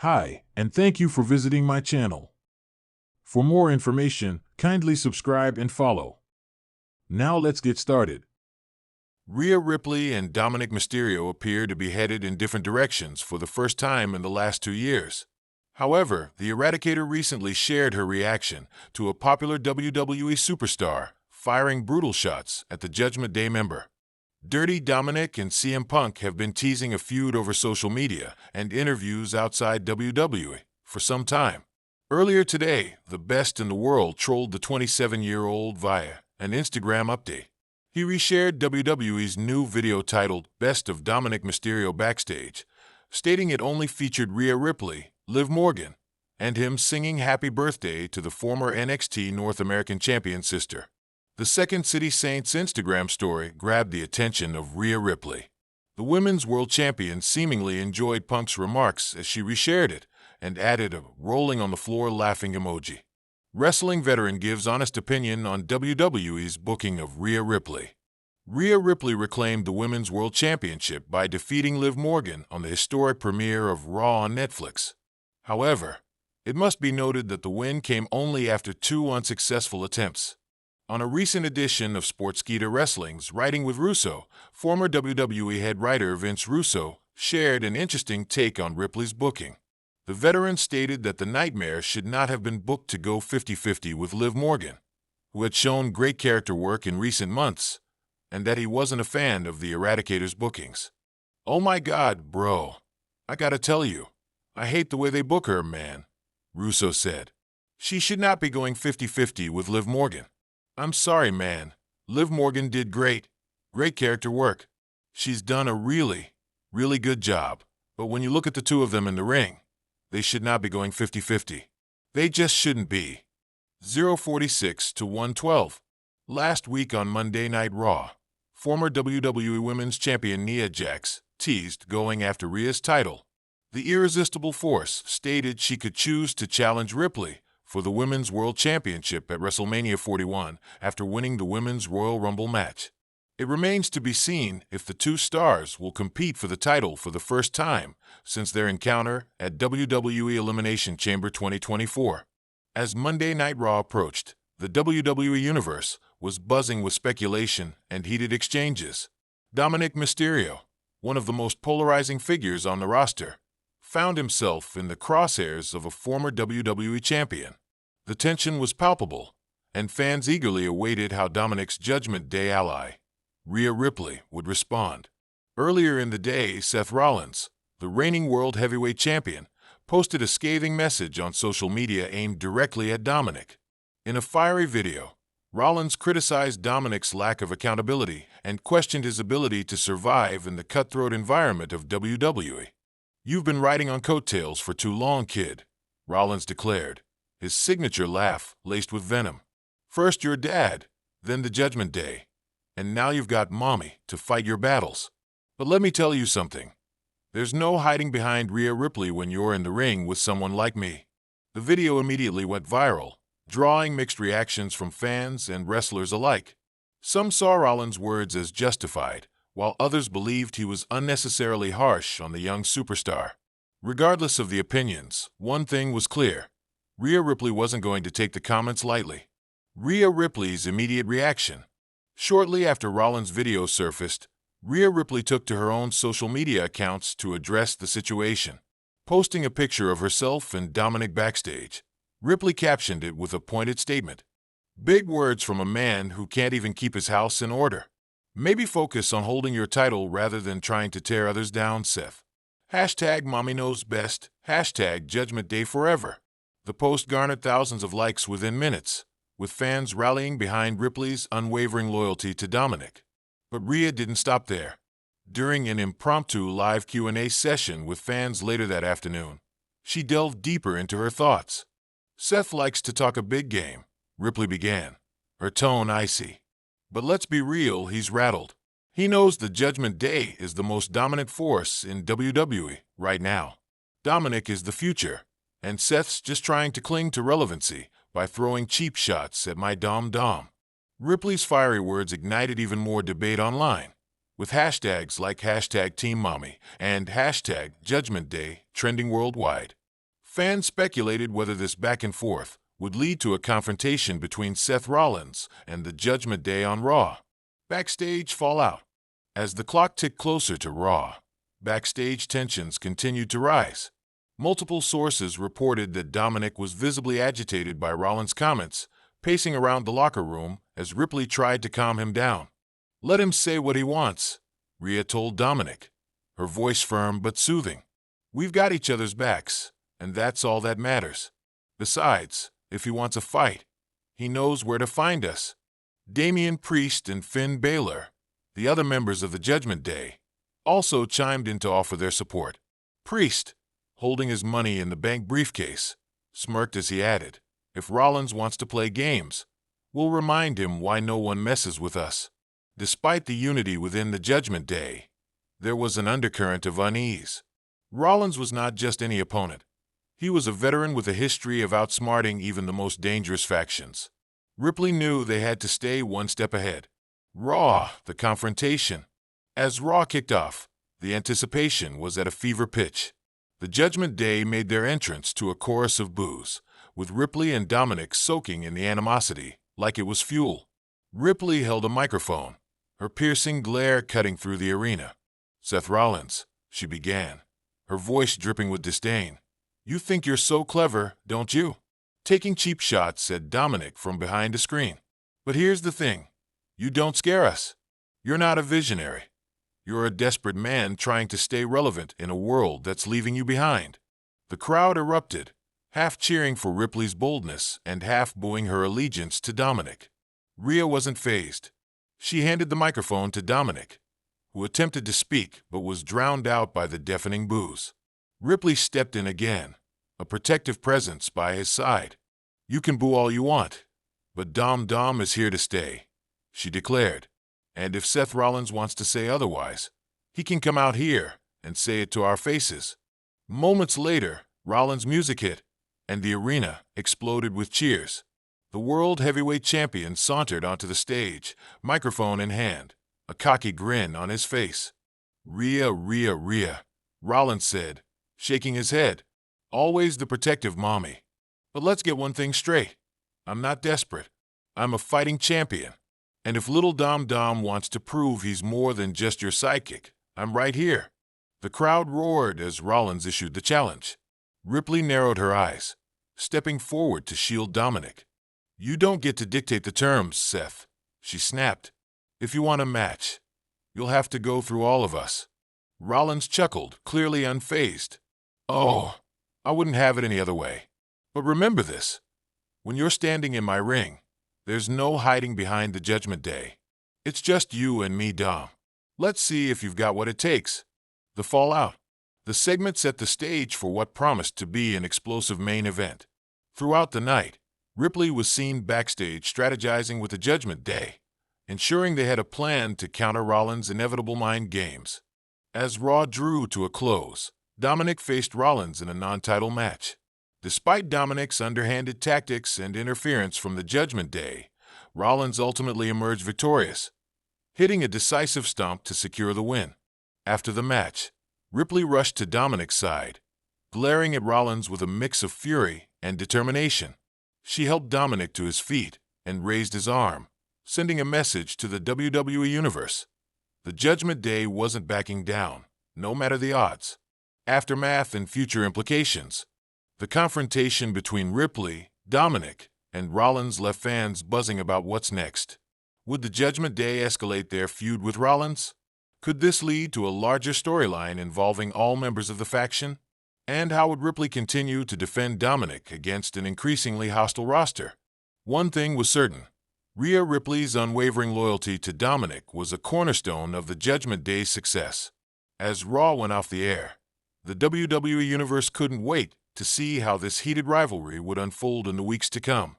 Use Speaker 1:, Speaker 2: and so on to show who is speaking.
Speaker 1: Hi, and thank you for visiting my channel. For more information, kindly subscribe and follow. Now let's get started. Rhea Ripley and Dominik Mysterio appear to be headed in different directions for the first time in the last 2 years. However, the Eradicator recently shared her reaction to a popular WWE superstar firing brutal shots at the Judgment Day member. Dirty Dominik and CM Punk have been teasing a feud over social media and interviews outside WWE for some time. Earlier today, the best in the world trolled the 27-year-old via an Instagram update. He reshared WWE's new video titled Best of Dominik Mysterio Backstage, stating it only featured Rhea Ripley, Liv Morgan, and him singing happy birthday to the former NXT North American champion sister. The Second City Saints Instagram story grabbed the attention of Rhea Ripley. The women's world champion seemingly enjoyed Punk's remarks as she reshared it and added a rolling on the floor laughing emoji. Wrestling veteran gives honest opinion on WWE's booking of Rhea Ripley. Rhea Ripley reclaimed the Women's World Championship by defeating Liv Morgan on the historic premiere of Raw on Netflix. However, it must be noted that the win came only after 2 unsuccessful attempts. On a recent edition of Sportskeeda Wrestling's Writing with Russo, former WWE head writer Vince Russo shared an interesting take on Ripley's booking. The veteran stated that the Nightmare should not have been booked to go 50-50 with Liv Morgan, who had shown great character work in recent months, and that he wasn't a fan of the Eradicator's bookings. "Oh my God, bro. I gotta tell you, I hate the way they book her, man," Russo said. "She should not be going 50-50 with Liv Morgan. I'm sorry, man. Liv Morgan did great character work. She's done a really good job. But when you look at the two of them in the ring, they should not be going 50-50. They just shouldn't be." 046 to 112. Last week on Monday Night Raw, former WWE Women's Champion Nia Jax teased going after Rhea's title. The Irresistible Force stated she could choose to challenge Ripley for the Women's World Championship at WrestleMania 41 after winning the Women's Royal Rumble match. It remains to be seen if the two stars will compete for the title for the first time since their encounter at WWE Elimination Chamber 2024. As Monday Night Raw approached, the WWE Universe was buzzing with speculation and heated exchanges. Dominik Mysterio, one of the most polarizing figures on the roster, found himself in the crosshairs of a former WWE champion. The tension was palpable, and fans eagerly awaited how Dominik's Judgment Day ally, Rhea Ripley, would respond. Earlier in the day, Seth Rollins, the reigning World Heavyweight Champion, posted a scathing message on social media aimed directly at Dominik. In a fiery video, Rollins criticized Dominik's lack of accountability and questioned his ability to survive in the cutthroat environment of WWE. "You've been riding on coattails for too long, kid," Rollins declared, his signature laugh laced with venom. "First your dad, then the Judgment Day, and now you've got mommy to fight your battles. But let me tell you something. There's no hiding behind Rhea Ripley when you're in the ring with someone like me." The video immediately went viral, drawing mixed reactions from fans and wrestlers alike. Some saw Rollins' words as justified, while others believed he was unnecessarily harsh on the young superstar. Regardless of the opinions, one thing was clear. Rhea Ripley wasn't going to take the comments lightly. Rhea Ripley's immediate reaction. Shortly after Rollins' video surfaced, Rhea Ripley took to her own social media accounts to address the situation. Posting a picture of herself and Dominik backstage, Ripley captioned it with a pointed statement. "Big words from a man who can't even keep his house in order. Maybe focus on holding your title rather than trying to tear others down, Seth. Hashtag mommy knows best. Hashtag Judgment Day forever." The post garnered thousands of likes within minutes, with fans rallying behind Ripley's unwavering loyalty to Dominik. But Rhea didn't stop there. During an impromptu live Q&A session with fans later that afternoon, she delved deeper into her thoughts. "Seth likes to talk a big game," Ripley began, her tone icy. "But let's be real, he's rattled. He knows the Judgment Day is the most dominant force in WWE right now. Dominik is the future, and Seth's just trying to cling to relevancy by throwing cheap shots at my Dom. Ripley's fiery words ignited even more debate online, with hashtags like hashtag Team Mommy and hashtag Judgment Day trending worldwide. Fans speculated whether this back and forth would lead to a confrontation between Seth Rollins and the Judgment Day on Raw. Backstage fallout. As the clock ticked closer to Raw, backstage tensions continued to rise. Multiple sources reported that Dominik was visibly agitated by Rollins' comments, pacing around the locker room as Ripley tried to calm him down. "Let him say what he wants," Rhea told Dominik, her voice firm but soothing. "We've got each other's backs, and that's all that matters. Besides, if he wants a fight, he knows where to find us." Damian Priest and Finn Balor, the other members of the Judgment Day, also chimed in to offer their support. Priest, holding his Money in the Bank briefcase, smirked as he added, "If Rollins wants to play games, we'll remind him why no one messes with us." Despite the unity within the Judgment Day, there was an undercurrent of unease. Rollins was not just any opponent. He was a veteran with a history of outsmarting even the most dangerous factions. Ripley knew they had to stay one step ahead. Raw, the confrontation. As Raw kicked off, the anticipation was at a fever pitch. The Judgment Day made their entrance to a chorus of boos, with Ripley and Dominik soaking in the animosity like it was fuel. Ripley held a microphone, her piercing glare cutting through the arena. "Seth Rollins," she began, her voice dripping with disdain. "You think you're so clever, don't you?" "Taking cheap shots," said Dominik from behind a screen. "But here's the thing. You don't scare us. You're not a visionary. You're a desperate man trying to stay relevant in a world that's leaving you behind." The crowd erupted, half cheering for Ripley's boldness and half booing her allegiance to Dominik. Rhea wasn't fazed. She handed the microphone to Dominik, who attempted to speak but was drowned out by the deafening boos. Ripley stepped in again, a protective presence by his side. "You can boo all you want, but Dom is here to stay," she declared. "And if Seth Rollins wants to say otherwise, he can come out here and say it to our faces." Moments later, Rollins' music hit, and the arena exploded with cheers. The World Heavyweight Champion sauntered onto the stage, microphone in hand, a cocky grin on his face. Rhea," Rollins said, shaking his head. "Always the protective mommy. But let's get one thing straight. I'm not desperate. I'm a fighting champion. And if little Dom wants to prove he's more than just your sidekick, I'm right here." The crowd roared as Rollins issued the challenge. Ripley narrowed her eyes, stepping forward to shield Dominik. "You don't get to dictate the terms, Seth," she snapped. "If you want a match, you'll have to go through all of us." Rollins chuckled, clearly unfazed. "Oh, I wouldn't have it any other way. But remember this. When you're standing in my ring, there's no hiding behind the Judgment Day. It's just you and me, Dom. Let's see if you've got what it takes." The fallout. The segment set the stage for what promised to be an explosive main event. Throughout the night, Ripley was seen backstage strategizing with the Judgment Day, ensuring they had a plan to counter Rollins' inevitable mind games. As Raw drew to a close, Dominik faced Rollins in a non-title match. Despite Dominik's underhanded tactics and interference from the Judgment Day, Rollins ultimately emerged victorious, hitting a decisive stomp to secure the win. After the match, Ripley rushed to Dominik's side, glaring at Rollins with a mix of fury and determination. She helped Dominik to his feet and raised his arm, sending a message to the WWE Universe. The Judgment Day wasn't backing down, no matter the odds. Aftermath and future implications. The confrontation between Ripley, Dominik, and Rollins left fans buzzing about what's next. Would the Judgment Day escalate their feud with Rollins? Could this lead to a larger storyline involving all members of the faction? And how would Ripley continue to defend Dominik against an increasingly hostile roster? One thing was certain. Rhea Ripley's unwavering loyalty to Dominik was a cornerstone of the Judgment Day's success. As Raw went off the air, the WWE Universe couldn't wait to see how this heated rivalry would unfold in the weeks to come.